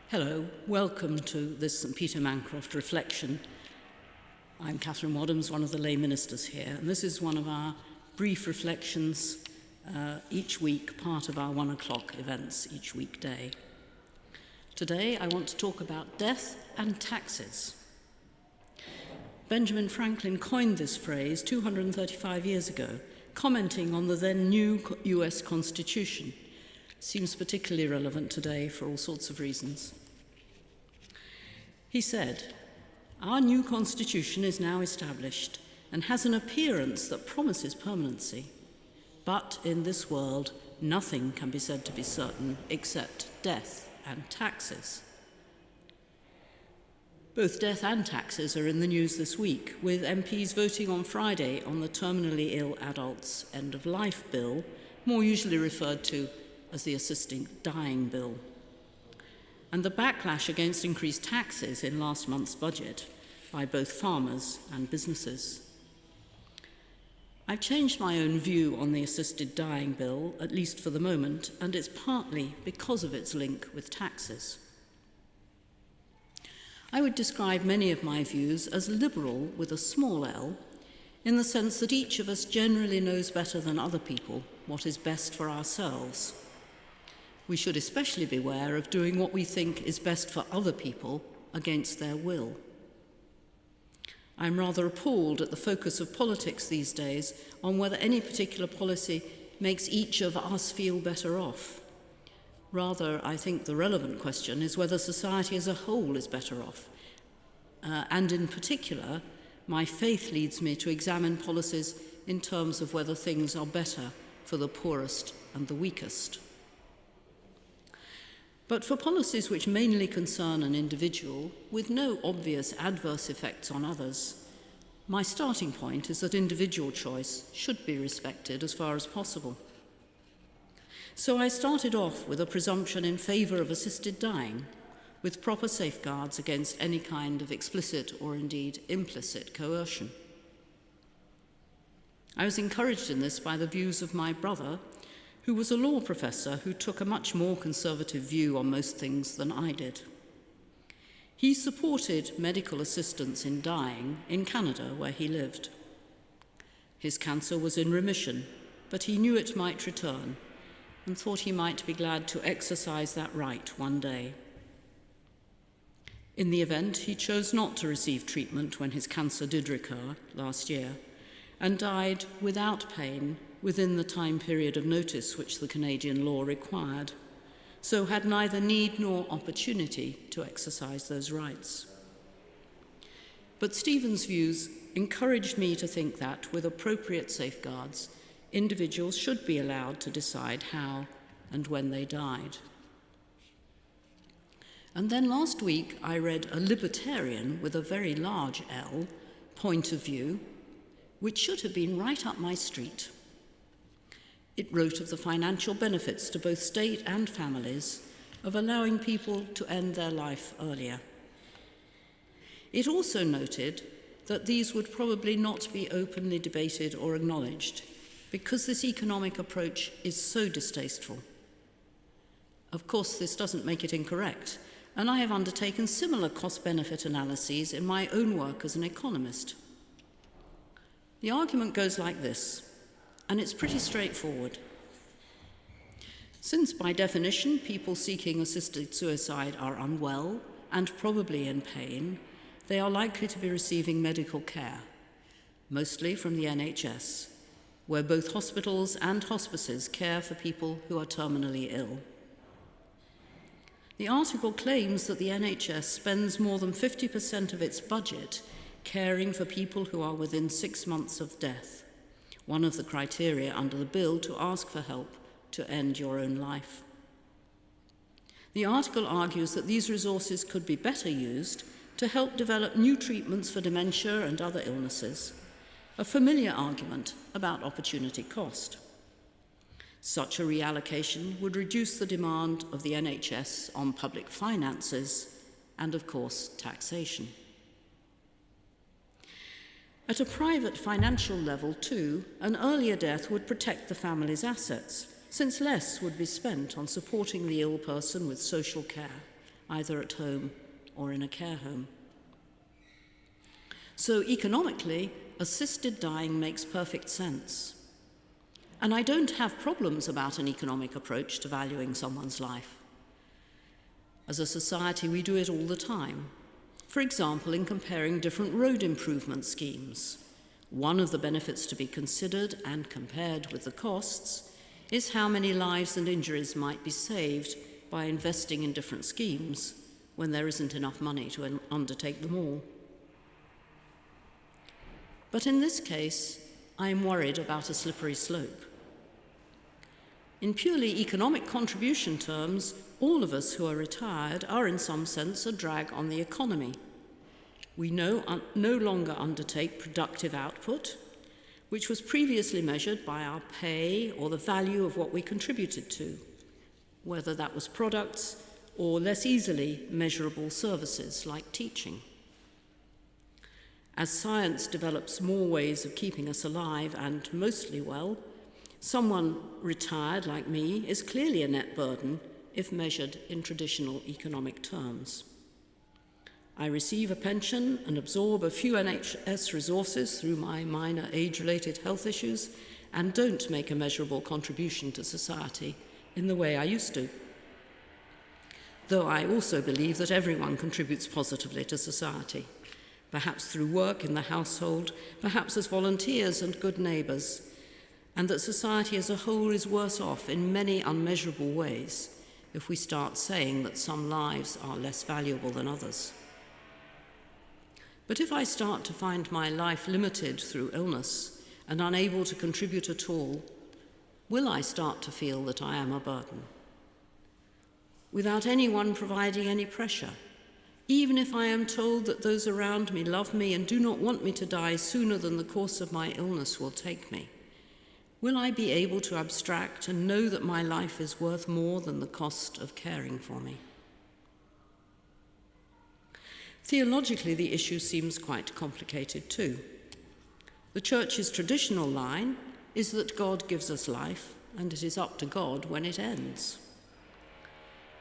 Hello, welcome to this St. Peter Mancroft reflection. I'm Catherine Waddams, one of the lay ministers here, and this is one of our brief reflections each week, part of our 1 o'clock events each weekday. Today I want to talk about death and taxes. Benjamin Franklin coined this phrase 235 years ago, commenting on the then new US Constitution. Seems particularly relevant today for all sorts of reasons. He said, "Our new constitution is now established and has an appearance that promises permanency. But in this world, nothing can be said to be certain except death and taxes." Both death and taxes are in the news this week, with MPs voting on Friday on the Terminally Ill Adults End of Life Bill, more usually referred to as the Assisting Dying Bill, and the backlash against increased taxes in last month's budget by both farmers and businesses. I've changed my own view on the Assisted Dying Bill, at least for the moment, and it's partly because of its link with taxes. I would describe many of my views as liberal with a small l, in the sense that each of us generally knows better than other people what is best for ourselves. We should especially beware of doing what we think is best for other people against their will. I'm rather appalled at the focus of politics these days on whether any particular policy makes each of us feel better off. Rather, I think the relevant question is whether society as a whole is better off. And in particular, my faith leads me to examine policies in terms of whether things are better for the poorest and the weakest. But for policies which mainly concern an individual, with no obvious adverse effects on others, my starting point is that individual choice should be respected as far as possible. So I started off with a presumption in favour of assisted dying, with proper safeguards against any kind of explicit or indeed implicit coercion. I was encouraged in this by the views of my brother, who was a law professor who took a much more conservative view on most things than I did. He supported medical assistance in dying in Canada, where he lived. His cancer was in remission, but he knew it might return and thought he might be glad to exercise that right one day. In the event, he chose not to receive treatment when his cancer did recur last year, and died without pain within the time period of notice which the Canadian law required, so had neither need nor opportunity to exercise those rights. But Stephen's views encouraged me to think that, with appropriate safeguards, individuals should be allowed to decide how and when they died. And then last week I read a libertarian with a very large L point of view, which should have been right up my street. It wrote of the financial benefits to both state and families of allowing people to end their life earlier. It also noted that these would probably not be openly debated or acknowledged because this economic approach is so distasteful. Of course, this doesn't make it incorrect, and I have undertaken similar cost-benefit analyses in my own work as an economist. The argument goes like this, and it's pretty straightforward. Since, by definition, people seeking assisted suicide are unwell and probably in pain, they are likely to be receiving medical care, mostly from the NHS, where both hospitals and hospices care for people who are terminally ill. The article claims that the NHS spends more than 50% of its budget caring for people who are within 6 months of death, one of the criteria under the bill to ask for help to end your own life. The article argues that these resources could be better used to help develop new treatments for dementia and other illnesses, a familiar argument about opportunity cost. Such a reallocation would reduce the demand of the NHS on public finances and, of course, taxation. At a private financial level, too, an earlier death would protect the family's assets, since less would be spent on supporting the ill person with social care, either at home or in a care home. So economically, assisted dying makes perfect sense. And I don't have problems about an economic approach to valuing someone's life. As a society, we do it all the time. For example, in comparing different road improvement schemes. One of the benefits to be considered and compared with the costs is how many lives and injuries might be saved by investing in different schemes when there isn't enough money to undertake them all. But in this case, I am worried about a slippery slope. In purely economic contribution terms, all of us who are retired are in some sense a drag on the economy. We no longer undertake productive output, which was previously measured by our pay or the value of what we contributed to, whether that was products or less easily measurable services like teaching. As science develops more ways of keeping us alive and mostly well, someone retired like me is clearly a net burden if measured in traditional economic terms. I receive a pension and absorb a few NHS resources through my minor age-related health issues and don't make a measurable contribution to society in the way I used to. Though I also believe that everyone contributes positively to society, perhaps through work in the household, perhaps as volunteers and good neighbours, and that society as a whole is worse off in many unmeasurable ways if we start saying that some lives are less valuable than others. But if I start to find my life limited through illness and unable to contribute at all, will I start to feel that I am a burden? Without anyone providing any pressure, even if I am told that those around me love me and do not want me to die sooner than the course of my illness will take me, will I be able to abstract and know that my life is worth more than the cost of caring for me? Theologically, the issue seems quite complicated too. The Church's traditional line is that God gives us life, and it is up to God when it ends.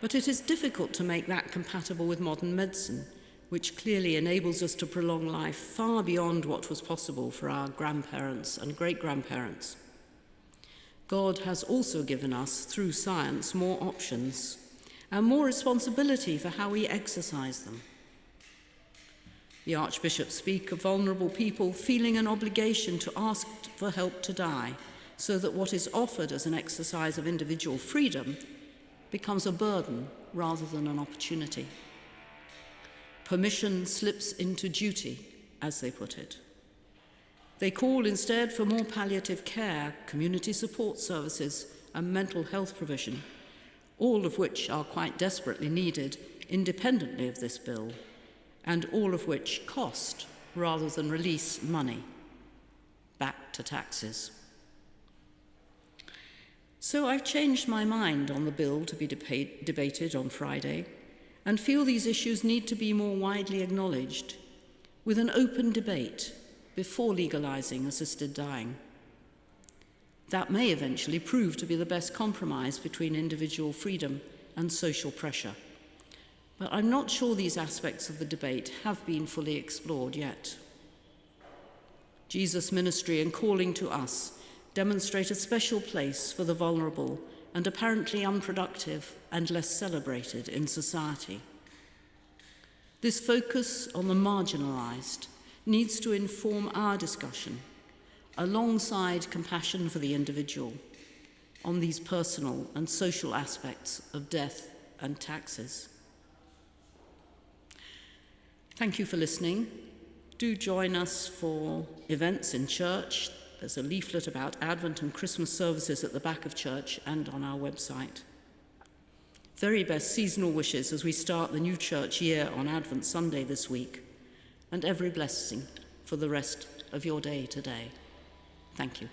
But it is difficult to make that compatible with modern medicine, which clearly enables us to prolong life far beyond what was possible for our grandparents and great-grandparents. God has also given us, through science, more options and more responsibility for how we exercise them. The archbishops speak of vulnerable people feeling an obligation to ask for help to die, so that what is offered as an exercise of individual freedom becomes a burden rather than an opportunity. Permission slips into duty, as they put it. They call instead for more palliative care, community support services, and mental health provision, all of which are quite desperately needed independently of this bill, and all of which cost rather than release money back to taxes. So I've changed my mind on the bill to be debated on Friday and feel these issues need to be more widely acknowledged with an open debate before legalising assisted dying. That may eventually prove to be the best compromise between individual freedom and social pressure. But I'm not sure these aspects of the debate have been fully explored yet. Jesus' ministry and calling to us demonstrate a special place for the vulnerable and apparently unproductive and less celebrated in society. This focus on the marginalised needs to inform our discussion, alongside compassion for the individual, on these personal and social aspects of death and taxes. Thank you for listening. Do join us for events in church. There's a leaflet about Advent and Christmas services at the back of church and on our website. Very best seasonal wishes as we start the new church year on Advent Sunday this week, and every blessing for the rest of your day today. Thank you.